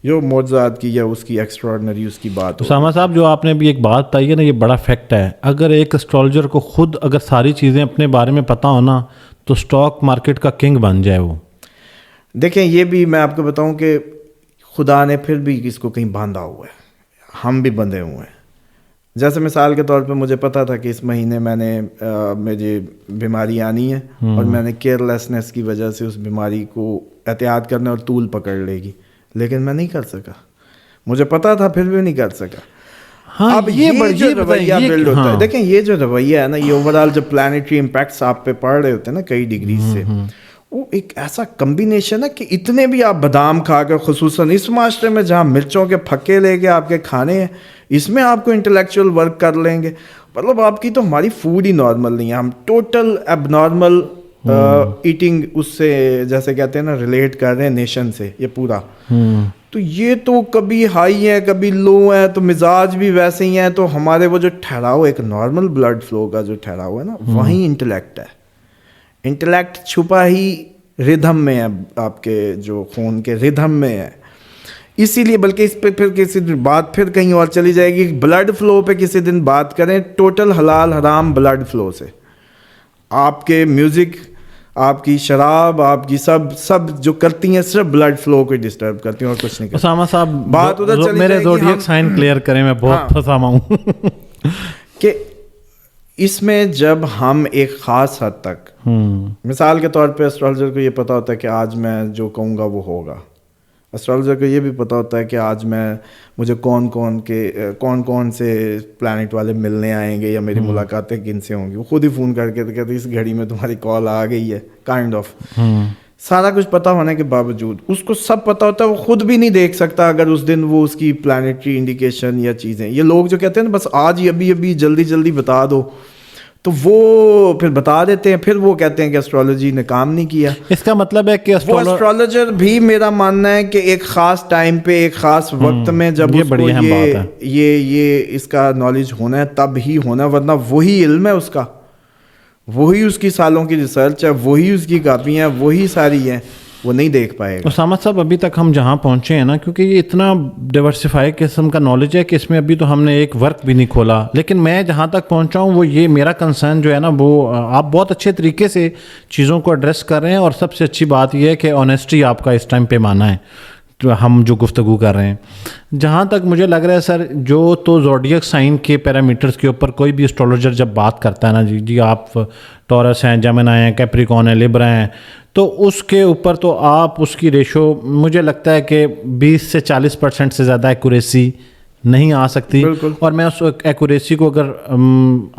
جو معجزات کی یا اس کی ایکسٹراڈنری اس کی بات ہو. اسامہ صاحب جو آپ نے بھی ایک بات بتائی ہے نا، یہ بڑا فیکٹ ہے. اگر ایک اسٹرالوجر کو خود اگر ساری چیزیں اپنے بارے میں پتہ ہونا تو اسٹاک مارکیٹ کا کنگ بن جائے وہ. دیکھیں یہ بھی میں آپ کو بتاؤں کہ خدا نے پھر بھی اس کو کہیں باندھا ہوا ہے، ہم بھی بندھے ہوئے ہیں. جیسے مثال کے طور پہ مجھے پتا تھا کہ اس مہینے میں نے مجھے بیماری آنی ہے اور میں نے کیئر لیسنس کی وجہ سے اس بیماری کو احتیاط کرنا اور طول پکڑ لے گی، لیکن میں نہیں کر سکا. مجھے پتا تھا پھر بھی نہیں کر سکا. اب یہ جو رویہ بلڈ ہوتا ہے، دیکھیں یہ جو رویہ ہے نا، یہ اوور آل جو پلانیٹری امپیکٹس آپ پہ پڑ رہے ہوتے ہیں نا کئی ڈگریز سے، وہ ایک ایسا کمبینیشن ہے کہ اتنے بھی آپ بادام کھا کے، خصوصاً اس معاشرے میں جہاں مرچوں کے پھکے لے کے آپ کے کھانے ہیں، اس میں آپ کو انٹلیکچوئل ورک کر لیں گے. مطلب آپ کی تو ہماری فوڈ ہی نارمل نہیں ہے، ہم ٹوٹل اب نارمل ایٹنگ اس سے جیسے کہتے ہیں نا ریلیٹ کر رہے ہیں نیشن سے یہ پورا. تو یہ تو کبھی ہائی ہے کبھی لو ہے، تو مزاج بھی ویسے ہی ہیں. تو ہمارے وہ جو ٹھہراؤ ایک نارمل بلڈ فلو کا جو ٹھہراؤ ہے نا، وہیں انٹلیکٹ ہے. انٹلیکٹ چھپا ہی ردھم میں ہے، آپ کے جو خون کے ردھم میں ہے. اسی لیے بلکہ اس پہ پھر کسی دن بات پھر کہیں اور چلی جائے گی. بلڈ فلو پہ کسی دن بات کریں، ٹوٹل حلال حرام بلڈ فلو سے. آپ کے میوزک، آپ کی شراب، آپ کی سب جو کرتی ہیں صرف بلڈ فلو کو ڈسٹرب کرتی ہیں اور کچھ نہیں کرتی. اسامہ صاحب بات ادھر چلی میرے جائے گی. زوڈیک سائن کلیئر کریں، میں بہت پھنسا ہوں کہ اس میں جب ہم ایک خاص حد تک، مثال کے طور پہ اسٹرالوجر کو یہ پتا ہوتا ہے کہ آج میں جو کہوں گا وہ ہوگا. اسٹرالوجر کو یہ بھی پتا ہوتا ہے کہ آج مجھے کون کون سے پلانٹ والے ملنے آئیں گے یا میری ملاقاتیں کن سے ہوں گی. وہ خود ہی فون کر کے کہتے ہیں اس گھڑی میں تمہاری کال آ گئی ہے، کائنڈ آف. سارا کچھ پتا ہونے کے باوجود اس کو سب پتا ہوتا ہے، وہ خود بھی نہیں دیکھ سکتا اگر اس دن وہ اس کی پلانیٹری انڈیکیشن یا چیزیں. یہ لوگ جو کہتے ہیں نا بس آج ہی ابھی جلدی بتا دو، تو وہ پھر بتا دیتے ہیں، پھر وہ کہتے ہیں کہ اسٹرالوجی نے کام نہیں کیا. اس کا مطلب ہے کہ وہ اسٹرالوجر بھی میرا ماننا ہے کہ ایک خاص ٹائم پہ ایک خاص وقت میں جب اس کو یہ اس کا نالج ہونا ہے تب ہی ہونا، ورنہ وہی علم ہے اس کا، وہی اس کی سالوں کی ریسرچ ہے، وہی اس کی کاپیاں، وہی ساری ہیں، وہ نہیں دیکھ پائے گا. اسامہ صاحب ابھی تک ہم جہاں پہنچے ہیں نا، کیونکہ یہ اتنا ڈیورسیفائی قسم کا نالج ہے کہ اس میں ابھی تو ہم نے ایک ورک بھی نہیں کھولا. لیکن میں جہاں تک پہنچا ہوں وہ یہ میرا کنسرن جو ہے نا، وہ آپ بہت اچھے طریقے سے چیزوں کو ایڈریس کر رہے ہیں. اور سب سے اچھی بات یہ ہے کہ آنیسٹی آپ کا اس ٹائم پہ مانا ہے ہم جو گفتگو کر رہے ہیں. جہاں تک مجھے لگ رہا ہے سر، جو تو زوڈیک سائن کے پیرامیٹرز کے اوپر کوئی بھی اسٹرالوجر جب بات کرتا ہے نا، جی آپ ٹورس ہیں، جیمنائی ہیں، کیپریکون ہیں، لیبرا ہیں، تو اس کے اوپر تو آپ اس کی ریشو مجھے لگتا ہے کہ 20 سے 40% سے زیادہ ایکوریسی نہیں آ سکتی. اور میں اس ایکوریسی کو اگر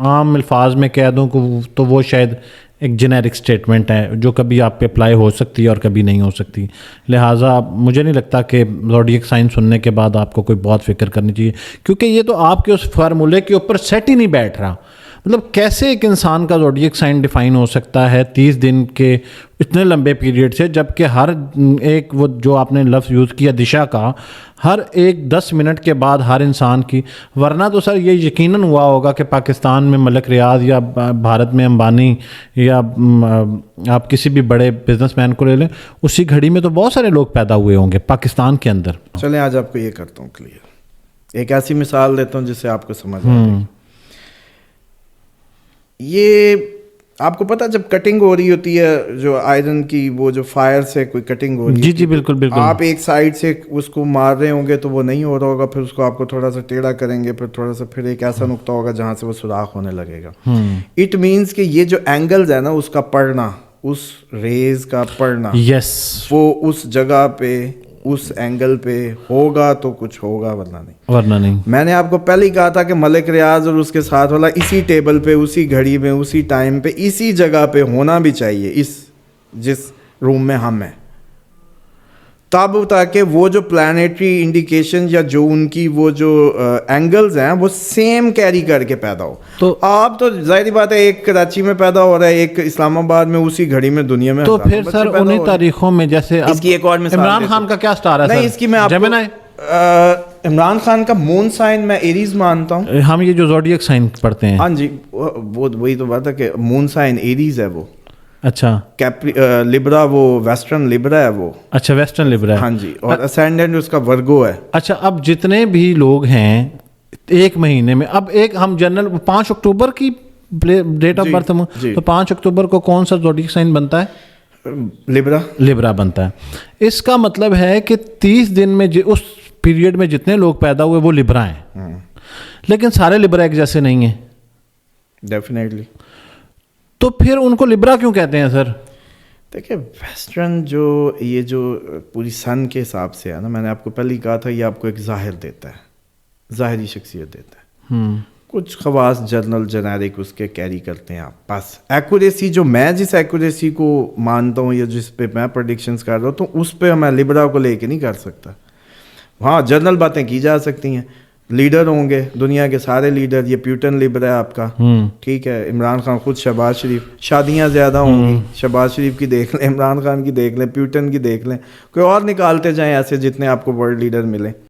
عام الفاظ میں کہہ دوں تو وہ شاید ایک جنیرک سٹیٹمنٹ ہے جو کبھی آپ پہ اپلائی ہو سکتی ہے اور کبھی نہیں ہو سکتی. لہٰذا مجھے نہیں لگتا کہ زوڈیک سائن سننے کے بعد آپ کو کوئی بہت فکر کرنی چاہیے، کیونکہ یہ تو آپ کے اس فارمولے کے اوپر سیٹ ہی نہیں بیٹھ رہا. مطلب کیسے ایک انسان کا زوڈیک سائن ڈیفائن ہو سکتا ہے 30 دن کے اتنے لمبے پیریڈ سے، جبکہ ہر ایک وہ جو آپ نے لفظ یوز کیا دشا کا، ہر ایک 10 منٹ کے بعد ہر انسان کی. ورنہ تو سر یہ یقیناً ہوا ہوگا کہ پاکستان میں ملک ریاض یا بھارت میں امبانی یا آپ کسی بھی بڑے بزنس مین کو لے لیں، اسی گھڑی میں تو بہت سارے لوگ پیدا ہوئے ہوں گے پاکستان کے اندر. چلیں آج آپ کو یہ کرتا ہوں کلیئر، ایک ایسی مثال دیتا ہوں جس سے آپ کو سمجھ آ جائے. یہ آپ کو پتا جب کٹنگ ہو رہی ہوتی ہے جو آئرن کی، وہ جو فائر سے کوئی کٹنگ ہو رہی ہے، جی بالکل، آپ ایک سائڈ سے اس کو مار رہے ہوں گے تو وہ نہیں ہو رہا ہوگا، پھر اس کو آپ کو تھوڑا سا ٹیڑھا کریں گے، پھر تھوڑا سا پھر ایک ایسا نقطہ ہوگا جہاں سے وہ سوراخ ہونے لگے گا. اٹ مینس کہ یہ جو اینگلز ہے نا، اس کا پڑھنا، اس ریز کا پڑھنا، وہ اس جگہ پہ اس اینگل پہ ہوگا تو کچھ ہوگا، ورنہ نہیں. میں نے آپ کو پہلے ہی کہا تھا کہ ملک ریاض اور اس کے ساتھ والا اسی ٹیبل پہ، اسی گھڑی میں، اسی ٹائم پہ، اسی جگہ پہ ہونا بھی چاہیے، جس روم میں ہم ہیں، تب تاکہ وہ جو پلانیٹری انڈیکیشن یا جو ان کی وہ جو اینگلز ہیں وہ سیم کیری کر کے پیدا ہو. تو آپ تو ظاہری بات ہے ایک کراچی میں پیدا ہو رہا ہے، ایک اسلام آباد میں، اسی گھڑی میں دنیا میں. تو پھر سر انہیں تاریخوں میں جیسے اس کی ایک اور مثال، عمران خان کا کیا سٹار ہے؟ نہیں اس کی میں آپ عمران خان کا مون سائن میں ایریز مانتا ہوں. ہم یہ جو زوڈیک سائن پڑھتے ہیں، ہاں جی، وہی تو بات ہے کہ مون سائن ایریز ہے وہ. اچھا لبرا وہ ویسٹرن لبرا ہے وہ. اچھا ویسٹرن لبرا ہے. ہاں جی. اور اسینڈنٹ اس کا ورگو ہے. اچھا اب جتنے بھی لوگ ہیں ایک مہینے میں, اب ایک ہم جنرل 5 اکتوبر کی ڈیٹ آف برتھ ہے, تو 5 اکتوبر کو کون سا زوڈیک سائن بنتا ہے؟ لبرا بنتا ہے. اس کا مطلب ہے کہ 30 دن میں اس پیریڈ میں جتنے لوگ پیدا ہوئے وہ لبرا ہیں, لیکن سارے لبرا ایک جیسے نہیں ہیں. ڈیفینیٹلی. تو پھر ان کو لبرا کیوں کہتے ہیں سر؟ دیکھیں ویسٹرن یہ جو پوری سن کے حساب سے ہے نا, میں نے آپ کو پہلے ہی کہا تھا, یہ آپ کو ایک ظاہر دیتا ہے, ظاہری شخصیت دیتا ہے. کچھ خواص جنرل جنیرک اس کے کیری کرتے ہیں آپ. بس ایکوریسی جو میں جس ایکوریسی کو مانتا ہوں یا جس پہ میں پریڈکشنز کر رہا ہوں, تو اس پہ میں لبرا کو لے کے نہیں کر سکتا. ہاں جنرل باتیں کی جا سکتی ہیں. لیڈر ہوں گے دنیا کے سارے لیڈر, یہ پیوٹن لیبر ہے آپ کا, ٹھیک ہے. عمران خان خود, شہباز شریف, شادیاں زیادہ ہوں گی, شہباز شریف کی دیکھ لیں, عمران خان کی دیکھ لیں, پیوٹن کی دیکھ لیں, کوئی اور نکالتے جائیں ایسے جتنے آپ کو ورلڈ لیڈر ملیں.